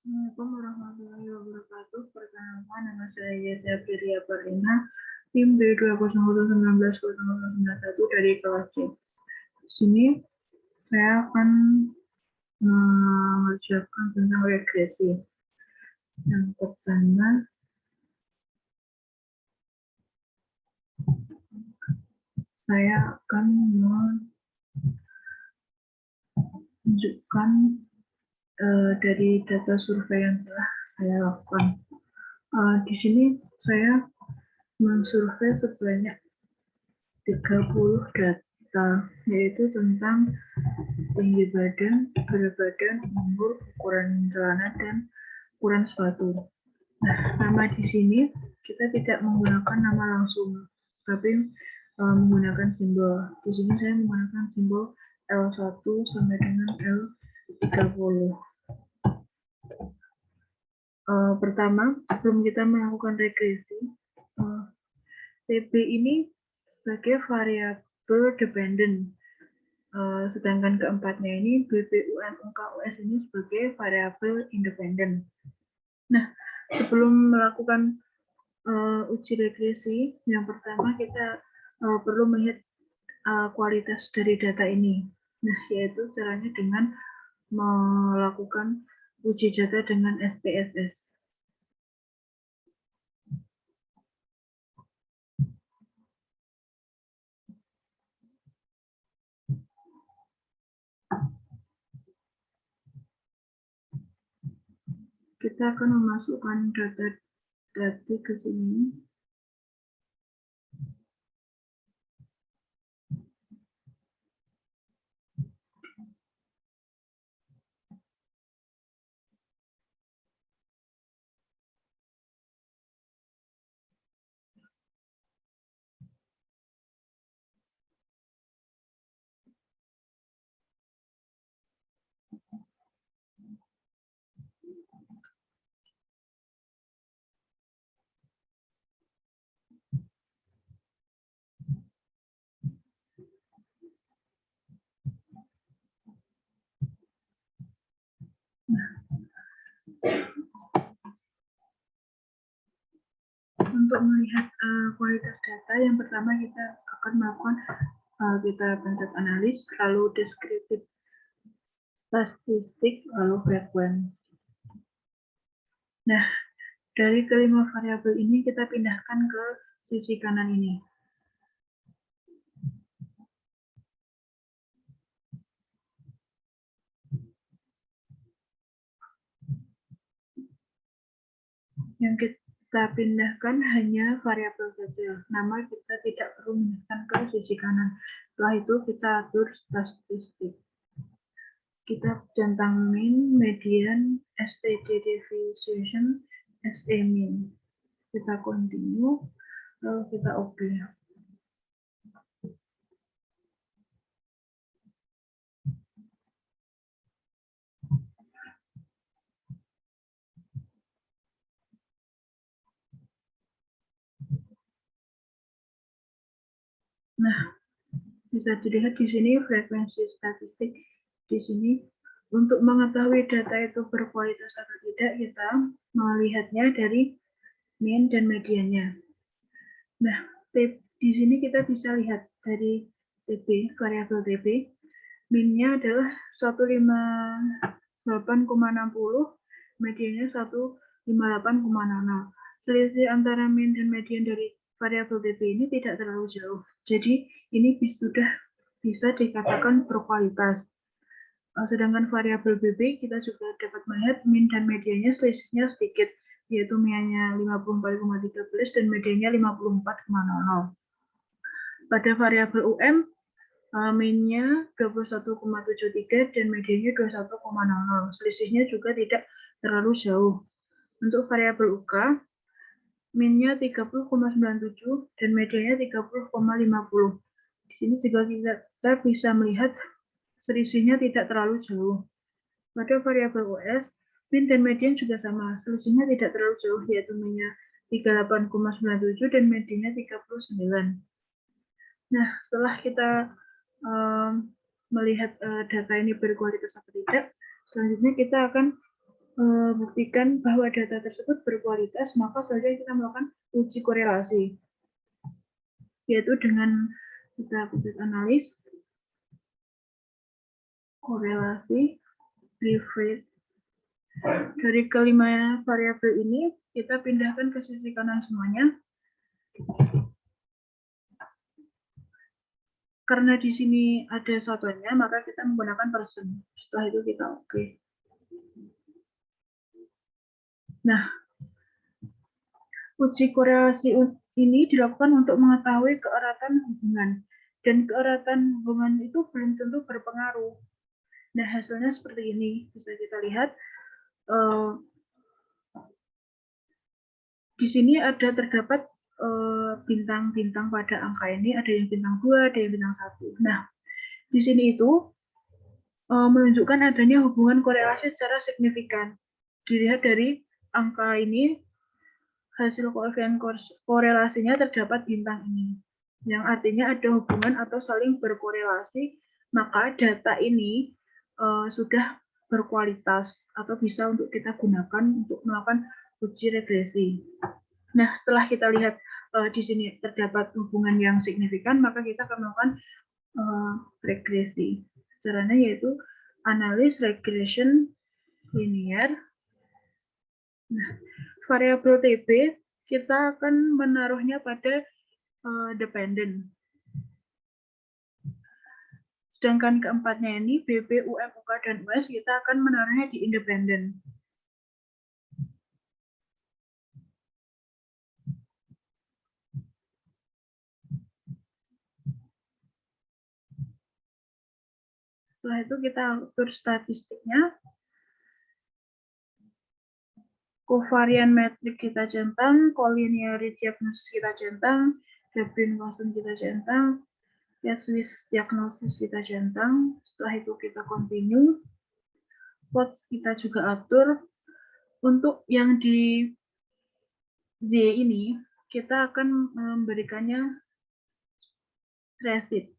Assalamualaikum warahmatullahi wabarakatuh. Perkenalkan, nama saya Yesya Firia Parina, tim B20190091 dari kelas C. Di sini saya akan mengerjakan tentang regresi. Yang pertama, saya akan menunjukkan dari data survei yang telah saya lakukan. Di sini saya mensurvei sebanyak 30 data, yaitu tentang tinggi badan, berat badan, umur, ukuran celana, dan ukuran sepatu. Nah, nama di sini kita tidak menggunakan nama langsung, tapi menggunakan simbol. Di sini saya menggunakan simbol L1 sampai dengan L30. Pertama, sebelum kita melakukan regresi, TB ini sebagai variabel dependent. Sedangkan keempatnya ini BPUN UKUS ini sebagai variabel independen. Nah, sebelum melakukan uji regresi, yang pertama kita perlu melihat kualitas dari data ini. Nah, yaitu caranya dengan melakukan uji data dengan SPSS. Kita akan memasukkan data ke sini. Untuk melihat kualitas data, yang pertama kita akan melakukan kita pencet analis, lalu deskriptif statistik, lalu frekuensi. Nah, dari kelima variabel ini kita pindahkan ke sisi kanan ini. Yang kita pindahkan hanya variabel saja. Nama kita tidak perlu pindahkan ke sisi kanan. Setelah itu kita atur statistik. Kita centang min, median, STD deviation, SE min. Kita continue, lalu kita OK. Nah, bisa dilihat di sini frekuensi statistik. Di sini untuk mengetahui data itu berkualitas atau tidak, kita melihatnya dari mean dan mediannya. Nah, di sini kita bisa lihat dari TB, variabel TB, mean-nya adalah 158,60, mediannya 158,00. Selisih antara mean dan median dari variabel TB ini tidak terlalu jauh. Jadi, ini sudah bisa dikatakan berkualitas. Sedangkan variabel BB kita juga dapat melihat mean dan mediannya selisihnya sedikit, yaitu mean-nya 54,13 dan mediannya 54,00. Pada variabel UM, mean-nya 21,73 dan mediannya 21,00. Selisihnya juga tidak terlalu jauh. Untuk variabel UK, mean-nya 30,97 dan mediannya 30,50. Di sini juga kita bisa melihat selisihnya tidak terlalu jauh. Pada variabel US, mean dan median juga sama, selisihnya tidak terlalu jauh, yaitu mean-nya 38,97 dan mediannya 39. Nah, setelah kita melihat data ini berkualitas atau tidak, selanjutnya kita akan buktikan bahwa data tersebut berkualitas, maka selanjutnya kita melakukan uji korelasi, yaitu dengan kita klik analis, korelasi, preferred. Dari kelima variabel ini, kita pindahkan ke sisi kanan semuanya. Karena di sini ada satuannya, maka kita menggunakan person. Setelah itu kita oke. Nah, uji korelasi ini dilakukan untuk mengetahui keeratan hubungan. Dan keeratan hubungan itu belum tentu berpengaruh. Nah, hasilnya seperti ini. Bisa kita lihat. Di sini terdapat bintang-bintang pada angka ini. Ada yang bintang 2, ada yang bintang 1. Nah, di sini itu menunjukkan adanya hubungan korelasi secara signifikan. Dilihat dari angka ini, hasil koefisien korelasinya terdapat bintang ini, yang artinya ada hubungan atau saling berkorelasi, maka data ini sudah berkualitas atau bisa untuk kita gunakan untuk melakukan uji regresi. Nah, setelah kita lihat di sini terdapat hubungan yang signifikan, maka kita akan melakukan regresi. Caranya yaitu analis regression linear. Nah, variabel TB kita akan menaruhnya pada dependent. Sedangkan keempatnya ini BB, UM, UK, dan US kita akan menaruhnya di independent. Setelah itu kita atur statistiknya. Covariant metrik kita centang, collinear diagnosis kita centang, Debrun-Wasson kita centang, Swiss diagnosis kita centang. Setelah itu kita continue. Plots kita juga atur. Untuk yang di Z ini, kita akan memberikannya threshold.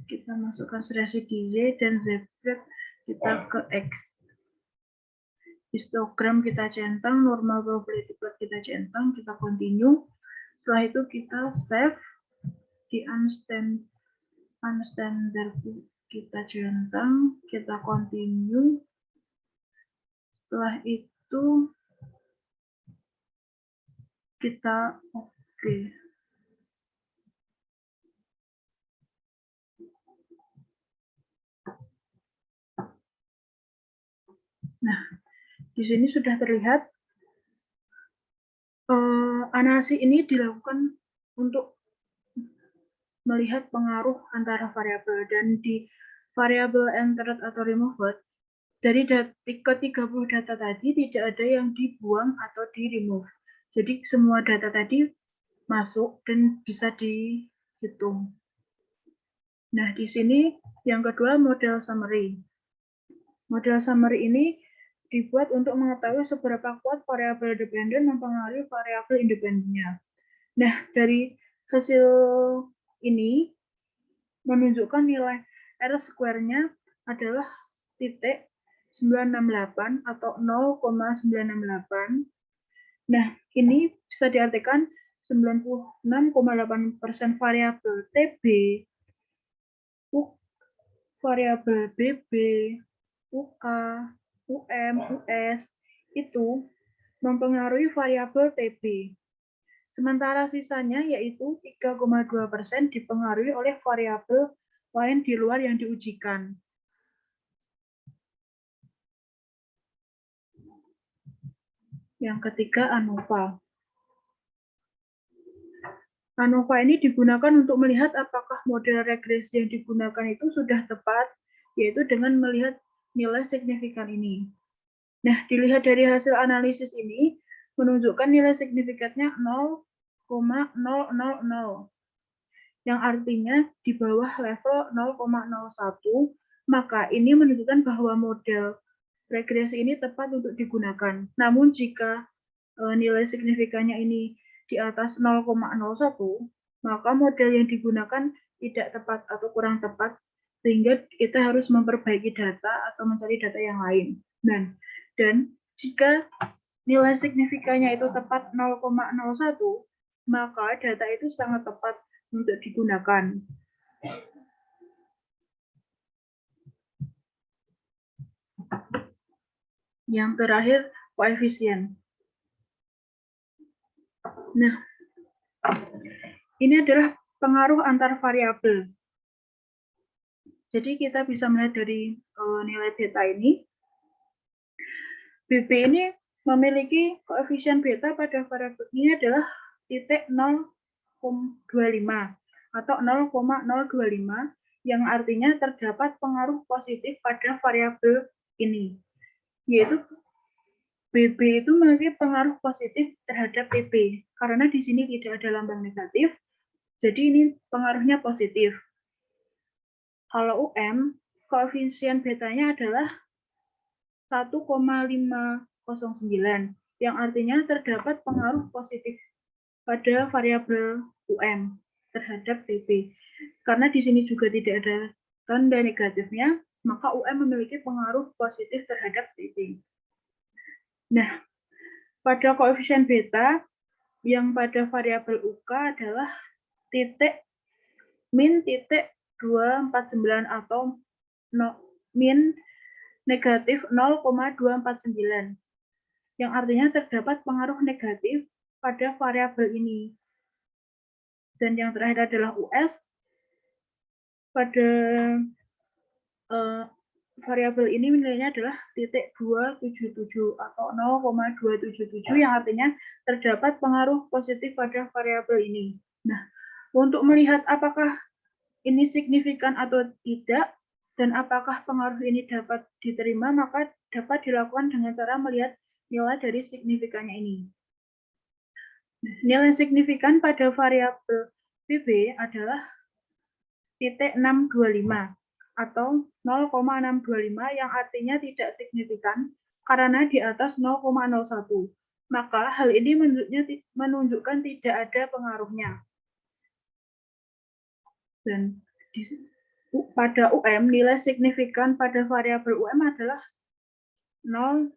Kita masukkan threshold di Y dan Z kita ke X. Histogram kita centang, normal probability plot kita centang, kita continue. Setelah itu kita save di unstandard kita centang, kita continue. Setelah itu kita oke. Nah, di sini sudah terlihat analisis ini dilakukan untuk melihat pengaruh antara variabel, dan di variabel entered atau removed dari ke-30 data tadi tidak ada yang dibuang atau di remove. Jadi semua data tadi masuk dan bisa dihitung. Nah, di sini yang kedua model summary. Model summary ini dibuat untuk mengetahui seberapa kuat variabel dependen mempengaruhi variabel independennya. Nah, dari hasil ini menunjukkan nilai R-square-nya adalah titik 968 atau 0,968. Nah, ini bisa diartikan 96,8% variabel TB, variabel BB, UK, UM, US itu mempengaruhi variabel TB. Sementara sisanya yaitu 3,2% dipengaruhi oleh variabel lain di luar yang diujikan. Yang ketiga, ANOVA. ANOVA ini digunakan untuk melihat apakah model regresi yang digunakan itu sudah tepat, yaitu dengan melihat nilai signifikan ini. Nah, dilihat dari hasil analisis ini, menunjukkan nilai signifikannya 0,000, yang artinya di bawah level 0,01, maka ini menunjukkan bahwa model regresi ini tepat untuk digunakan. Namun jika nilai signifikannya ini di atas 0,01, maka model yang digunakan tidak tepat atau kurang tepat, sehingga kita harus memperbaiki data atau mencari data yang lain. Dan Jika nilai signifikannya itu tepat 0,01, maka data itu sangat tepat untuk digunakan. Yang terakhir, koefisien. Nah, ini adalah pengaruh antar variabel. Jadi kita bisa melihat dari nilai beta ini. BB ini memiliki koefisien beta pada variabel ini adalah titik 0,25 atau 0,025 yang artinya terdapat pengaruh positif pada variabel ini, yaitu BB itu memiliki pengaruh positif terhadap TB karena di sini tidak ada lambang negatif, jadi ini pengaruhnya positif. Kalau UM, koefisien betanya adalah 1,509 yang artinya terdapat pengaruh positif pada variabel UM terhadap TB. Karena di sini juga tidak ada tanda negatifnya, maka UM memiliki pengaruh positif terhadap TB. Nah, pada koefisien beta yang pada variabel UK adalah min titik 249 atau min negatif 0,249 yang artinya terdapat pengaruh negatif pada variabel ini. Dan yang terakhir adalah US pada variabel ini nilainya adalah titik 277 atau 0,277 yang artinya terdapat pengaruh positif pada variabel ini. Nah, untuk melihat apakah ini signifikan atau tidak dan apakah pengaruh ini dapat diterima, maka dapat dilakukan dengan cara melihat nilai dari signifikannya ini. Nilai signifikan pada variabel BB adalah titik 625 atau 0,625 yang artinya tidak signifikan karena di atas 0,01. Maka hal ini menunjukkan tidak ada pengaruhnya. Dan pada UM, nilai signifikan pada variabel UM adalah 0,000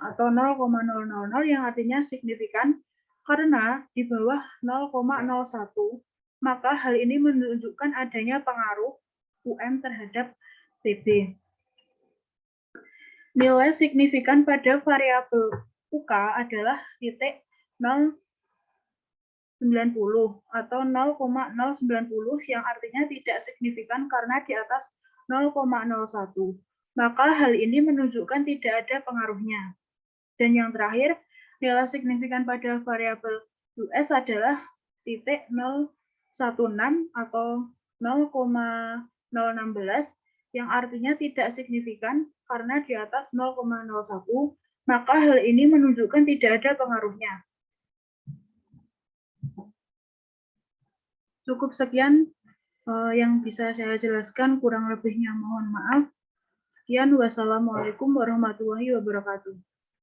atau 0,000 yang artinya signifikan karena di bawah 0,01, maka hal ini menunjukkan adanya pengaruh UM terhadap TB. Nilai signifikan pada variabel UK adalah titik 0,90 atau 0,090 yang artinya tidak signifikan karena di atas 0,01. Maka hal ini menunjukkan tidak ada pengaruhnya. Dan yang terakhir, nilai signifikan pada variabel US adalah titik 016 atau 0,016 yang artinya tidak signifikan karena di atas 0,01, maka hal ini menunjukkan tidak ada pengaruhnya. Cukup sekian yang bisa saya jelaskan, kurang lebihnya mohon maaf. Sekian, wassalamualaikum warahmatullahi wabarakatuh.